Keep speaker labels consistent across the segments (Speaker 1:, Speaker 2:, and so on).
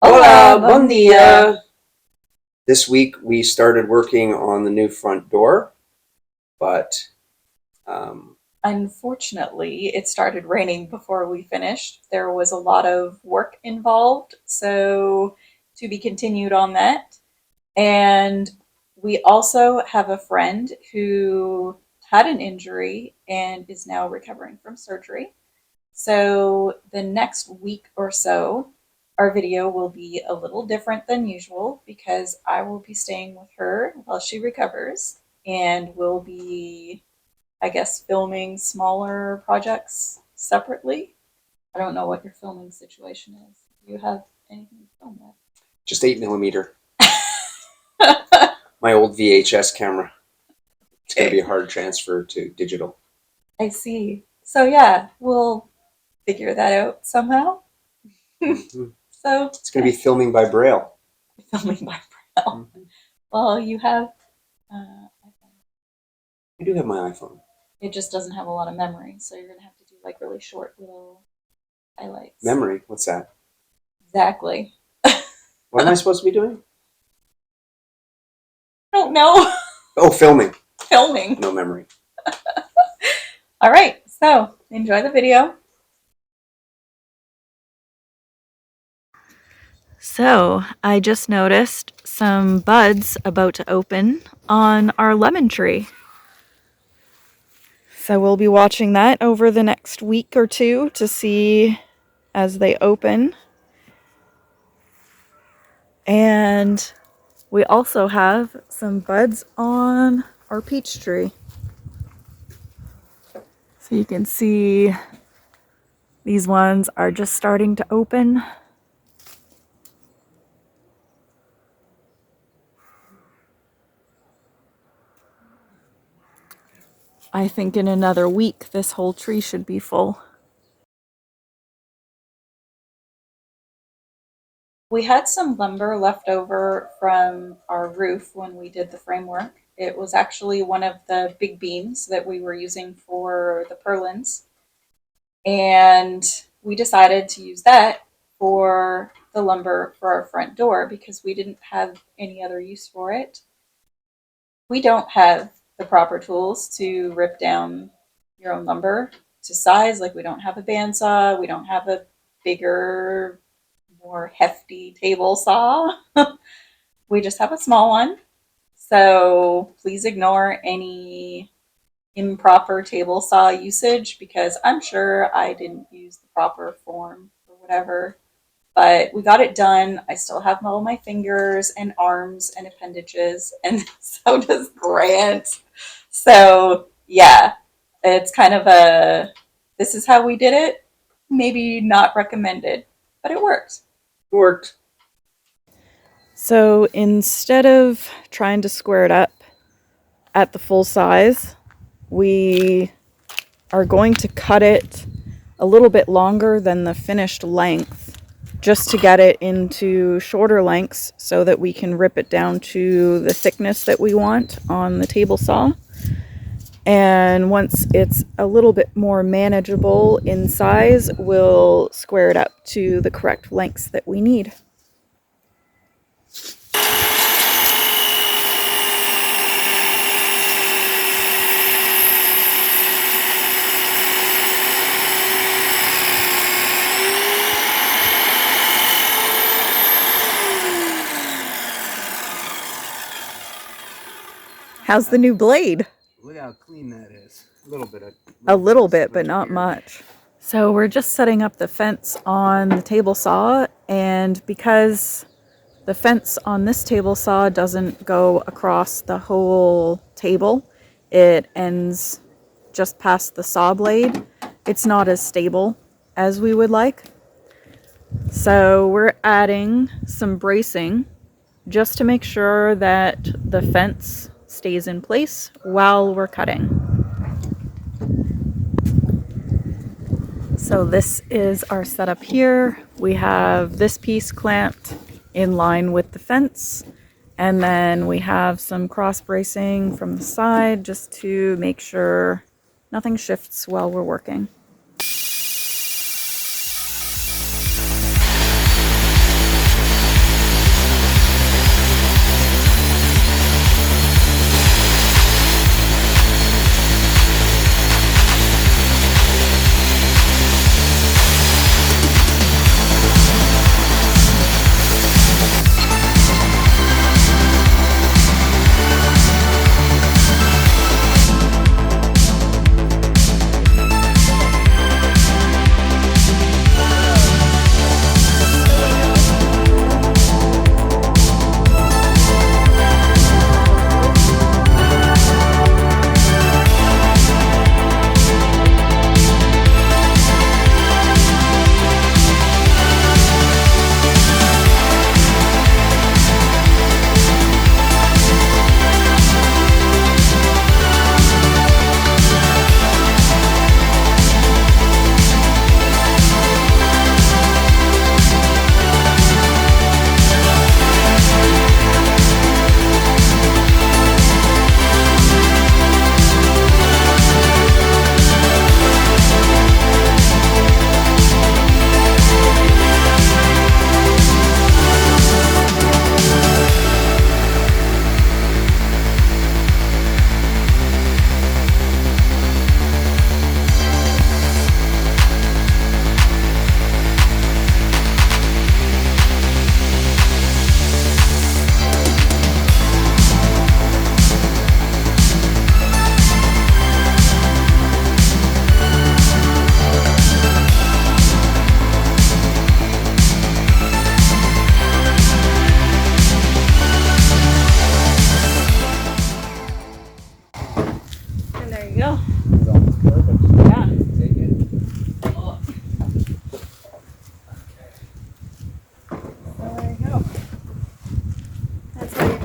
Speaker 1: Hola, bom dia. This week we started working on the new front door, but um,
Speaker 2: Unfortunately, it started raining before we finished. There was a lot of work involved, so to be continued on that. And we also have a friend who had an injury and is now recovering from surgery. So the next week or so, our video will be a little different than usual because I will be staying with her while she recovers, and we'll be, I guess, filming smaller projects separately. I don't know what your filming situation is. Do you have anything to film
Speaker 1: just 8 millimeter.
Speaker 2: with?
Speaker 1: My old VHS camera. It's going to be
Speaker 2: Okay,
Speaker 1: a hard transfer to digital.
Speaker 2: I see. So yeah, we'll figure that out somehow.
Speaker 1: Mhm.
Speaker 2: So
Speaker 1: It's going to be filming by braille.
Speaker 2: filming by Braille.
Speaker 1: Mhm.
Speaker 2: Well, you have.
Speaker 1: I do have my iPhone.
Speaker 2: It just doesn't have a lot of memory, so you're gonna have to do like really short little highlights.
Speaker 1: Memory? What's that?
Speaker 2: Exactly.
Speaker 1: What am I supposed to be doing?
Speaker 2: I don't know.
Speaker 1: Oh, filming.
Speaker 2: Filming.
Speaker 1: No memory.
Speaker 2: All right, so enjoy the video. So, I just noticed some buds about to open on our lemon tree. So, we'll be watching that over the next week or two to see as they open. And we also have some buds on our peach tree. So, you can see these ones are just starting to open. I think in another week, this whole tree should be full. We had some lumber left over from our roof when we did the framework. It was actually one of the big beams that we were using for the purlins. And we decided to use that for the lumber for our front door because we didn't have any other use for it. We don't have the proper tools to rip down your own lumber to size. Like, we don't have a bandsaw, we don't have a bigger, more hefty table saw. We just have a small one. So please ignore any improper table saw usage because I'm sure I didn't use the proper form or whatever. But we got it done. I still have all my fingers and arms and appendages, and so does Grant. So, yeah, it's kind of a this is how we did it. Maybe not recommended, but it worked.
Speaker 1: It worked.
Speaker 2: So instead of trying to square it up at the full size, we are going to cut it a little bit longer than the finished length just to get it into shorter lengths so that we can rip it down to the thickness that we want on the table saw. And once it's a little bit more manageable in size, we'll square it up to the correct lengths that we need. How's the new blade?
Speaker 1: Look how clean that is.
Speaker 2: A little bit, but not much. So we're just setting up the fence on the table saw, and because the fence on this table saw doesn't go across the whole table, it ends just past the saw blade. It's not as stable as we would like. So we're adding some bracing just to make sure that the fence stays in place while we're cutting. So this is our setup here. We have this piece clamped in line with the fence, and then we have some cross bracing from the side just to make sure nothing shifts while we're working.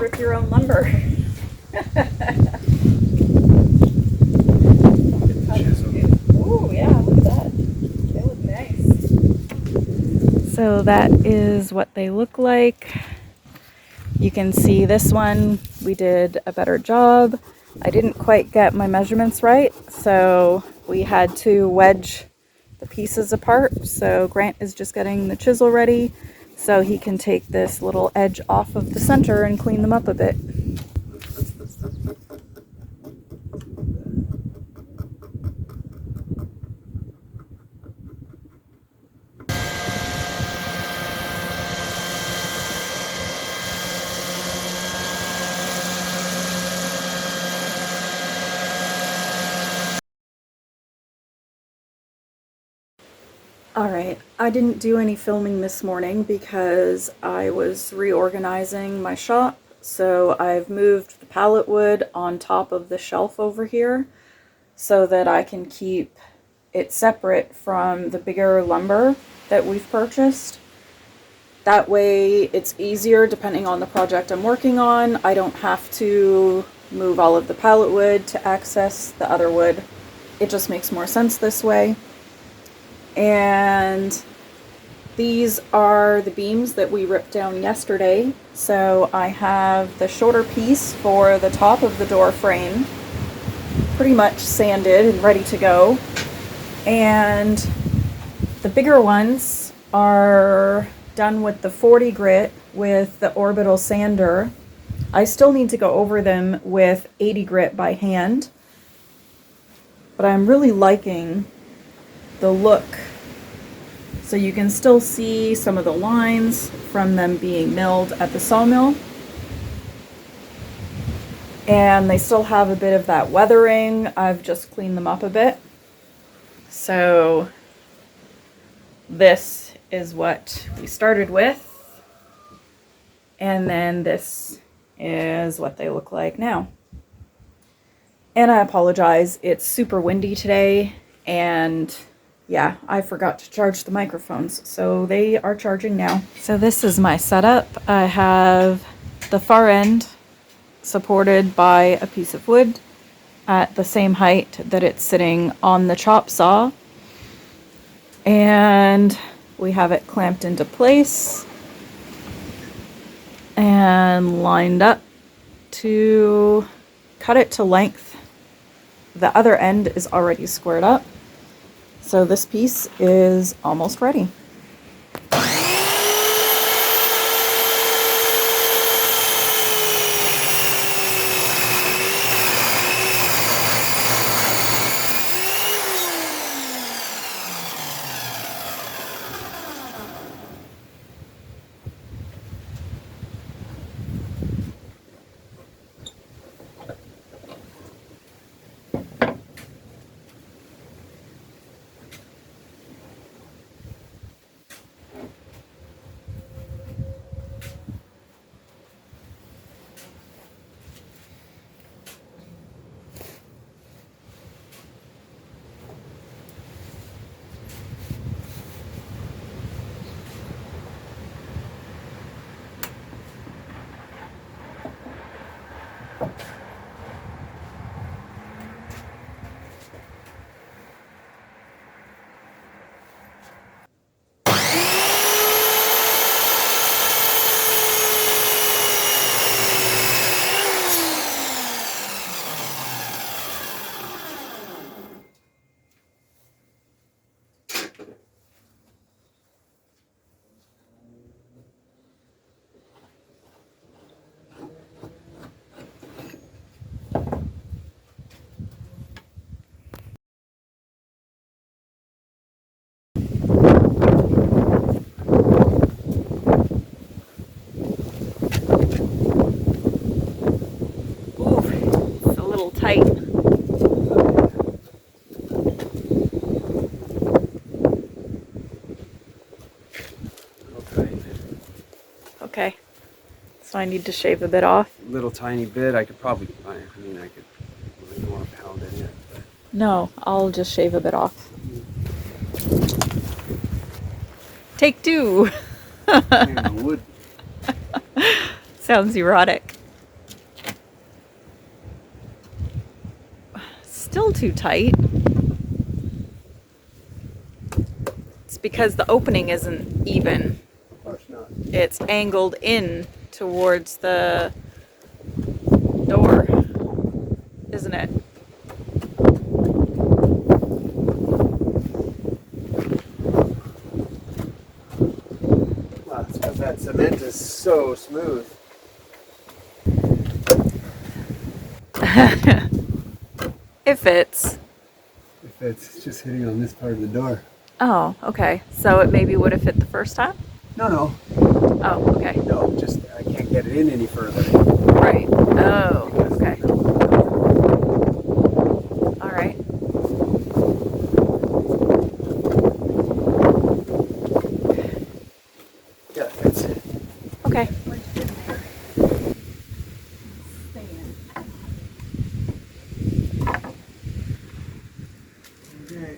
Speaker 2: rip your own lumber. Oh yeah, look at that. They look nice. So that is what they look like. You can see this one, we did a better job. I didn't quite get my measurements right, so we had to wedge the pieces apart. So Grant is just getting the chisel ready so he can take this little edge off of the center and clean them up a bit. Alright, I didn't do any filming this morning because I was reorganizing my shop, so I've moved the pallet wood on top of the shelf over here so that I can keep it separate from the bigger lumber that we've purchased. That way it's easier depending on the project I'm working on. I don't have to move all of the pallet wood to access the other wood. It just makes more sense this way. And these are the beams that we ripped down yesterday. So I have the shorter piece for the top of the door frame pretty much sanded and ready to go. And the bigger ones are done with the 40 grit with the orbital sander. I still need to go over them with 80 grit by hand, but I'm really liking the look. So you can still see some of the lines from them being milled at the sawmill. And they still have a bit of that weathering. I've just cleaned them up a bit. So this is what we started with. And then this is what they look like now. And I apologize, it's super windy today, and yeah, I forgot to charge the microphones, so they are charging now. So this is my setup. I have the far end supported by a piece of wood at the same height that it's sitting on the chop saw. And we have it clamped into place and lined up to cut it to length. The other end is already squared up, so this piece is almost ready. Tight. Okay, so I need to shave a bit off.
Speaker 1: Little tiny bit. I could probably, I mean, I could, I don't want to pound it in. But.
Speaker 2: No, I'll just shave a bit off. Take two.
Speaker 1: Wood.
Speaker 2: Sounds erotic. still too tight. It's because the opening isn't even.
Speaker 3: Of course not.
Speaker 2: It's angled in towards the door, isn't it?
Speaker 3: Well, it's because that cement is so smooth.
Speaker 2: It fits.
Speaker 3: If it's just hitting on this part of the door.
Speaker 2: Oh, okay. So it maybe would have fit the first time?
Speaker 3: No,
Speaker 2: Oh, okay.
Speaker 3: no, just I can't get it in any further.
Speaker 2: Right. Oh, okay. All right.
Speaker 3: Yeah, it fits.
Speaker 2: Okay.
Speaker 3: Okay.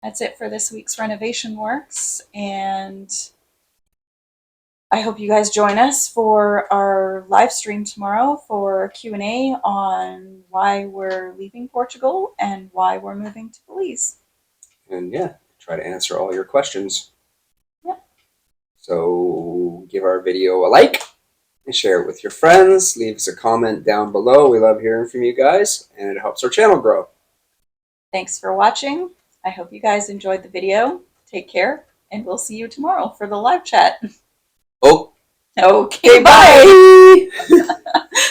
Speaker 2: That's it for this week's renovation works, and I hope you guys join us for our live stream tomorrow for Q&A on why we're leaving Portugal and why we're moving to Belize.
Speaker 1: And yeah, try to answer all your questions.
Speaker 2: Yeah.
Speaker 1: So give our video a like and share it with your friends. Leave us a comment down below. We love hearing from you guys, and it helps our channel grow.
Speaker 2: Thanks for watching. I hope you guys enjoyed the video. Take care, and we'll see you tomorrow for the live chat.
Speaker 1: Oh,
Speaker 2: Okay, bye.